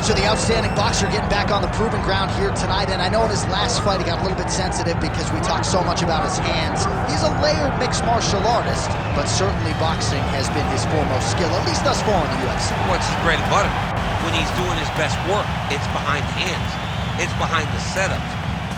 right, so the outstanding boxer getting back on the proven ground here tonight, and I know in his last fight he got a little bit sensitive because we talked so much about his hands. He's a layered mixed martial artist, but certainly boxing has been his foremost skill, at least thus far in the UFC. What's his bread and butter? When he's doing his best work, it's behind the hands. It's behind the setups.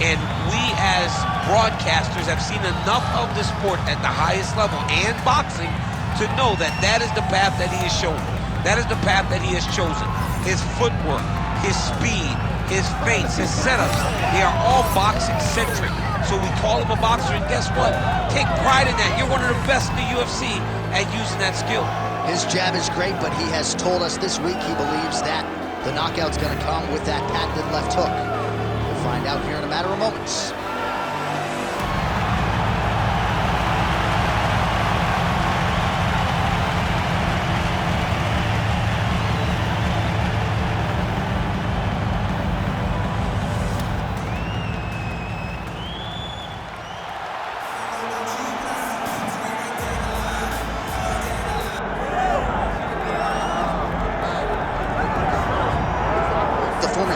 And we as broadcasters have seen enough of the sport at the highest level and boxing to know that that is the path that he has shown. That is the path that he has chosen. His footwork, his speed, his feints, his setups, they are all boxing-centric. So we call him a boxer, and guess what? Take pride in that. You're one of the best in the UFC at using that skill. His jab is great, but he has told us this week he believes that the knockout's going to come with that patented left hook. We'll find out here in a matter of moments.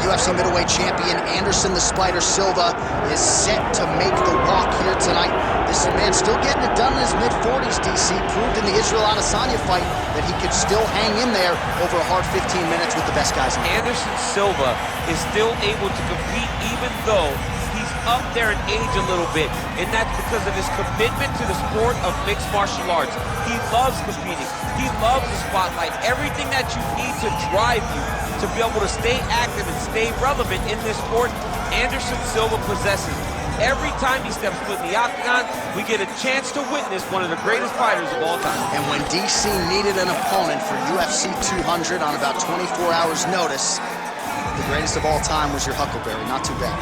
UFC middleweight champion Anderson the Spider Silva is set to make the walk here tonight. This man still getting it done in his mid-40s, DC. Proved in the Israel Adesanya fight that he could still hang in there over a hard 15 minutes with the best guys in the world. Anderson Silva is still able to compete even though he's up there in age a little bit, and that's because of his commitment to the sport of mixed martial arts. He loves competing. He loves the spotlight. Everything that you need to drive you to be able to stay active and stay relevant in this sport, Anderson Silva possesses. Every time he steps foot in the octagon, we get a chance to witness one of the greatest fighters of all time. And when DC needed an opponent for UFC 200 on about 24 hours notice, the greatest of all time was your Huckleberry. Not too bad.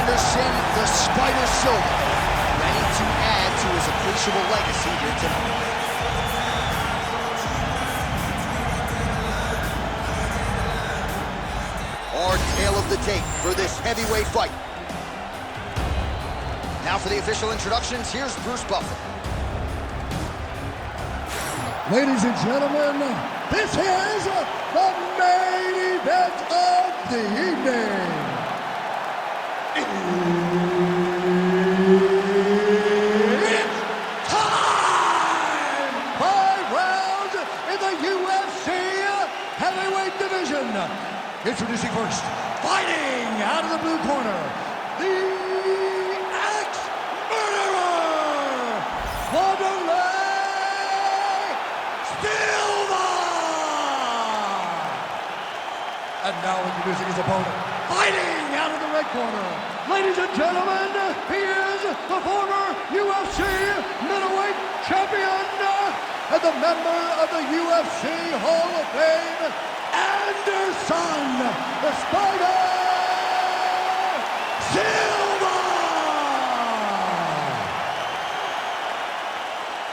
Anderson the Spider Silva, ready to add to his appreciable legacy here tonight. Our tale of the tape for this heavyweight fight. Now for the official introductions, here's Bruce Buffer. Ladies and gentlemen, this is the main event of the evening. It's time! 5 rounds in the UFC heavyweight division. Introducing first, fighting out of the blue corner, the ex-murderer, Wanderlei Silva! And now introducing his opponent, fighting out of the red corner, ladies and gentlemen, he is the former UFC middleweight champion and the member of the UFC Hall of Fame, Anderson the Spider Silva!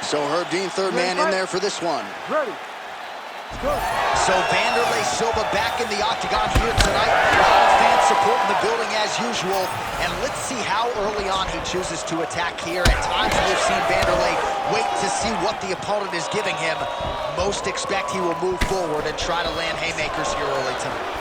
So Herb Dean, third man in there for this one. Ready. So Wanderlei Silva back in the octagon here tonight. A lot of fans supporting the building as usual. And let's see how early on he chooses to attack here. At times we've seen Wanderlei wait to see what the opponent is giving him. Most expect he will move forward and try to land haymakers here early tonight.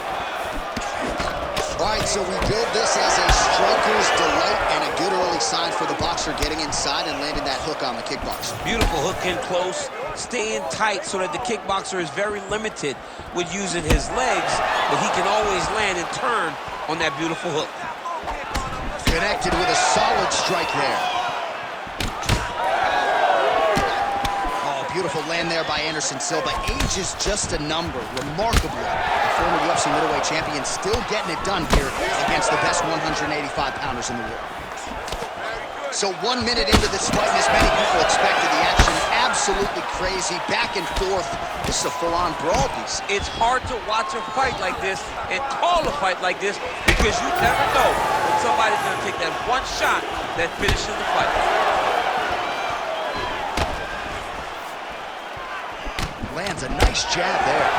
All right, so we build this as a striker's delight and a good early sign for the boxer getting inside and landing that hook on the kickboxer. Beautiful hook in close, staying tight so that the kickboxer is very limited with using his legs, but he can always land and turn on that beautiful hook. Connected with a solid strike there. Beautiful land there by Anderson Silva. Age is just a number. Remarkably, the former UFC middleweight champion still getting it done here against the best 185-pounders in the world. So 1 minute into this fight, and as many people expected, the action absolutely crazy, back and forth. This is a full-on brawl. It's hard to watch a fight like this and call a fight like this because you never know when somebody's going to take that one shot that finishes the fight. Lands a nice jab there.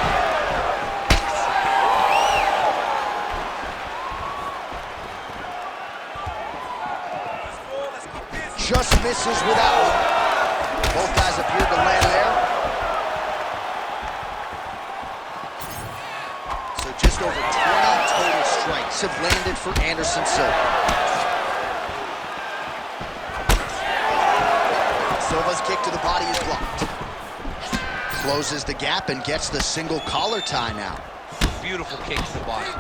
Just misses with that one. Both guys appeared to land there. So just over 20 total strikes have landed for Anderson Silva. Silva's kick to the body is blocked. Closes the gap and gets the single collar tie now. Beautiful kick to the body.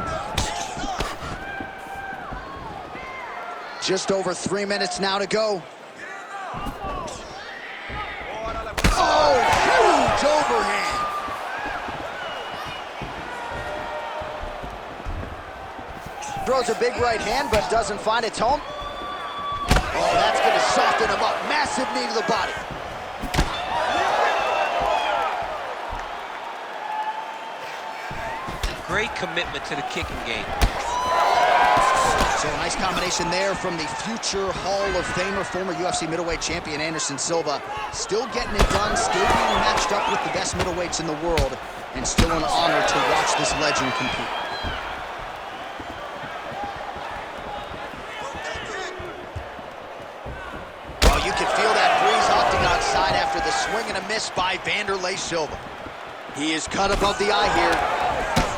Just over 3 minutes now to go. Oh, huge overhand. Throws a big right hand, but doesn't find its home. Oh, that's going to soften him up. Massive knee to the body. Great commitment to the kicking game. So a nice combination there from the future Hall of Famer, former UFC middleweight champion Anderson Silva. Still getting it done, still being matched up with the best middleweights in the world, and still an honor to watch this legend compete. Oh, you can feel that breeze octagon side after the swing and a miss by Wanderlei Silva. He is cut above the eye here.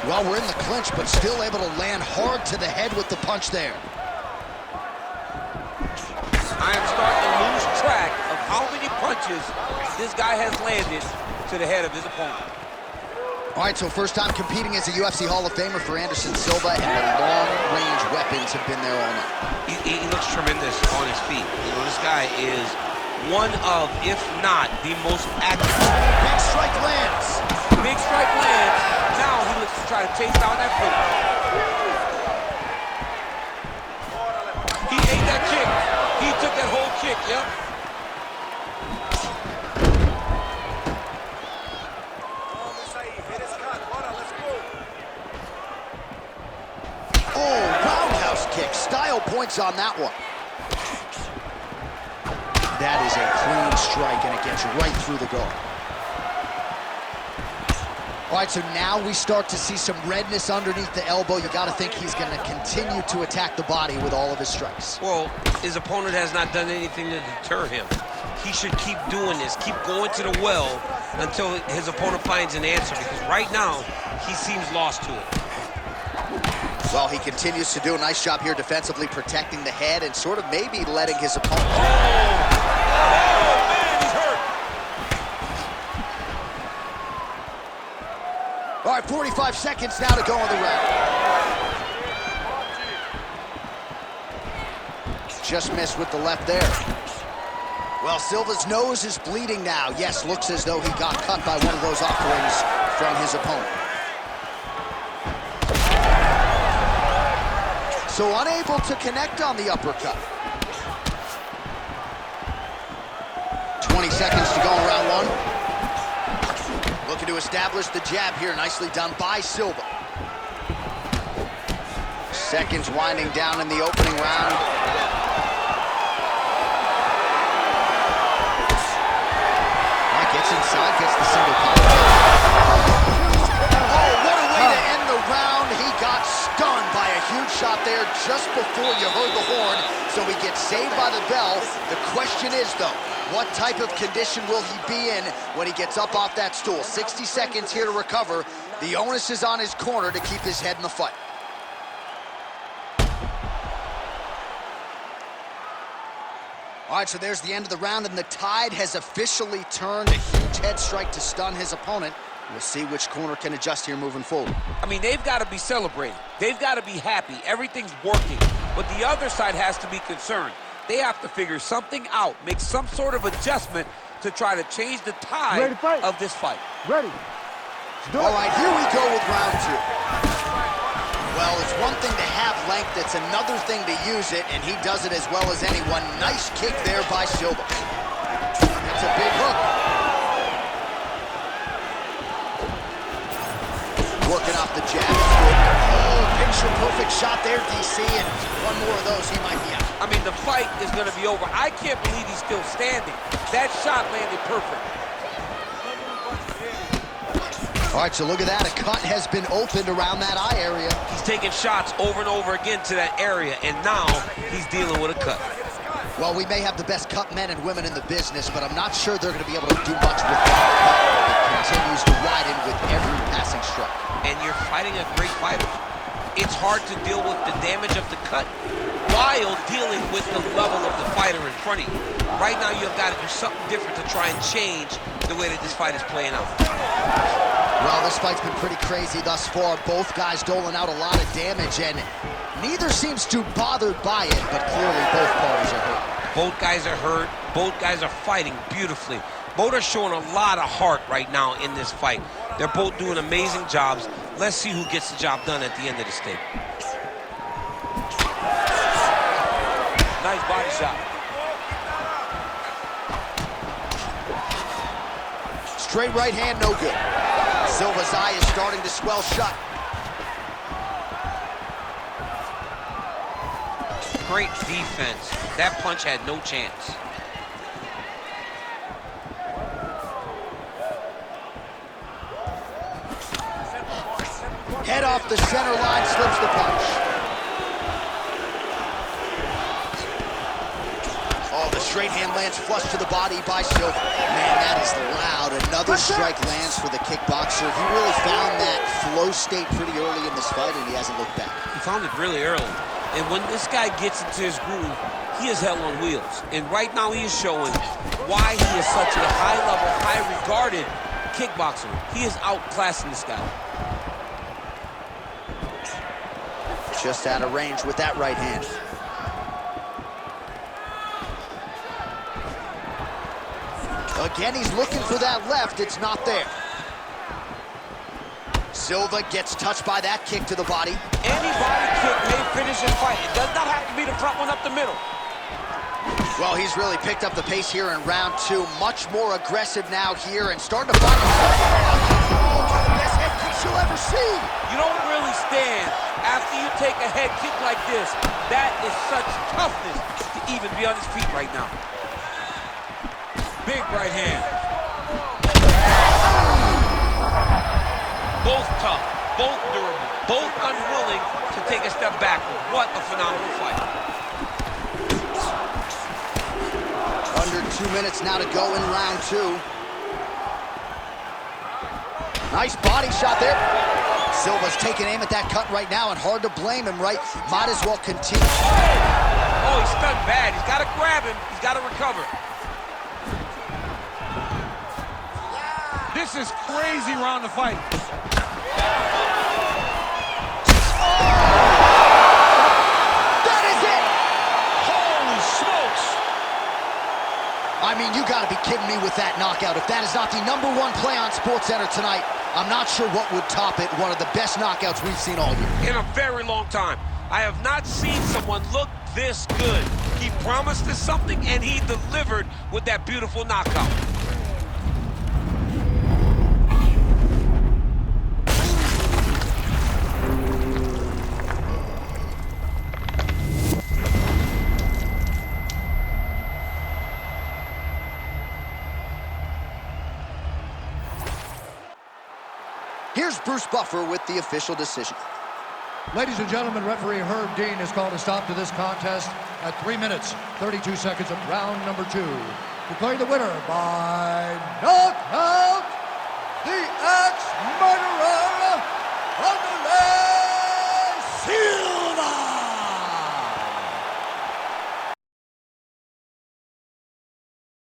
Well, we're in the clinch, but still able to land hard to the head with the punch there. I am starting to lose track of how many punches this guy has landed to the head of his opponent. All right, so first time competing as a UFC Hall of Famer for Anderson Silva, and the long-range weapons have been there all night. He looks tremendous on his feet. You know, this guy is one of, if not, the most active. Big strike lands. Big strike lands. Now he looks to try to chase down that foot. He ate that kick. He took that whole kick, yep. Oh, roundhouse kick. Style points on that one. That is a clean strike, and it gets right through the guard. All right, so now we start to see some redness underneath the elbow. You got to think he's going to continue to attack the body with all of his strikes. Well, his opponent has not done anything to deter him. He should keep doing this, keep going to the well until his opponent finds an answer, because right now, he seems lost to it. Well, he continues to do a nice job here defensively, protecting the head and sort of maybe letting his opponent... Oh, man, he's hurt. All right, 45 seconds now to go in the round. Just missed with the left there. Well, Silva's nose is bleeding now. Yes, looks as though he got cut by one of those offerings from his opponent. So unable to connect on the uppercut. 20 seconds to go in round one. Looking to establish the jab here. Nicely done by Silva. Seconds winding down in the opening round. Gets inside, gets the single collar. Oh, what a way to end the round. He got stunned by a huge shot there just before you heard the horn, so he gets saved by the bell. The question is, though, what type of condition will he be in when he gets up off that stool? 60 seconds here to recover. The onus is on his corner to keep his head in the fight. All right, so there's the end of the round, and the tide has officially turned. A huge head strike to stun his opponent. We'll see which corner can adjust here moving forward. I mean, they've got to be celebrating. They've got to be happy. Everything's working. But the other side has to be concerned. They have to figure something out, make some sort of adjustment to try to change the tide of this fight. Ready. All right, here we go with round two. Well, it's one thing to have length, it's another thing to use it, and he does it as well as anyone. Nice kick there by Silva. That's a big hook. Working off the jab. Oh, picture-perfect shot there, DC, and one more of those, he might be out. I mean, the fight is going to be over. I can't believe he's still standing. That shot landed perfect. All right, so look at that. A cut has been opened around that eye area. He's taking shots over and over again to that area, and now he's dealing with a cut. Well, we may have the best cut men and women in the business, but I'm not sure they're going to be able to do much with that cut. It continues to widen with every passing stroke. And you're fighting a great fighter. It's hard to deal with the damage of the cut while dealing with the level of the fighter in front of you. Right now, you've got to do something different to try and change the way that this fight is playing out. Well, this fight's been pretty crazy thus far. Both guys doling out a lot of damage, and neither seems too bothered by it, but clearly both parties are hurt. Both guys are hurt. Both guys are fighting beautifully. Both are showing a lot of heart right now in this fight. They're both doing amazing jobs. Let's see who gets the job done at the end of this thing. Nice body shot. Straight right hand, no good. Silva's eye is starting to swell shut. Great defense. That punch had no chance. Head off the center line, slips the punch. Oh, the straight hand lands flush to the body by Silva. Man, that is loud. Another strike lands for the kickboxer. He really found that flow state pretty early in this fight, and he hasn't looked back. He found it really early. And when this guy gets into his groove, he is hell on wheels. And right now he is showing why he is such a high-level, high-regarded kickboxer. He is outclassing this guy. Just out of range with that right hand. Again, he's looking for that left. It's not there. Silva gets touched by that kick to the body. Any body kick may finish his fight. It does not have to be the front one up the middle. Well, he's really picked up the pace here in round two. Much more aggressive now here and starting to find himself. Oh, one of the best head kicks you'll ever see. You don't really stand after you take a head kick like this. That is such toughness to even be on his feet right now. Big right hand. Both tough, both durable, both unwilling to take a step backward. What a phenomenal fight. Under 2 minutes now to go in round two. Nice body shot there. Silva's taking aim at that cut right now, and hard to blame him, right? Might as well continue. Oh, he's stunned bad. He's got to grab him. He's got to recover. This is crazy round of fight. That is it! Holy smokes! I mean, you gotta be kidding me with that knockout. If that is not the #1 play on SportsCenter tonight, I'm not sure what would top it. One of the best knockouts we've seen all year. In a very long time. I have not seen someone look this good. He promised us something, and he delivered with that beautiful knockout. Here's Bruce Buffer with the official decision. Ladies and gentlemen, referee Herb Dean has called a stop to this contest at 3 minutes, 32 seconds of round number 2. Declaring the winner by knockout, the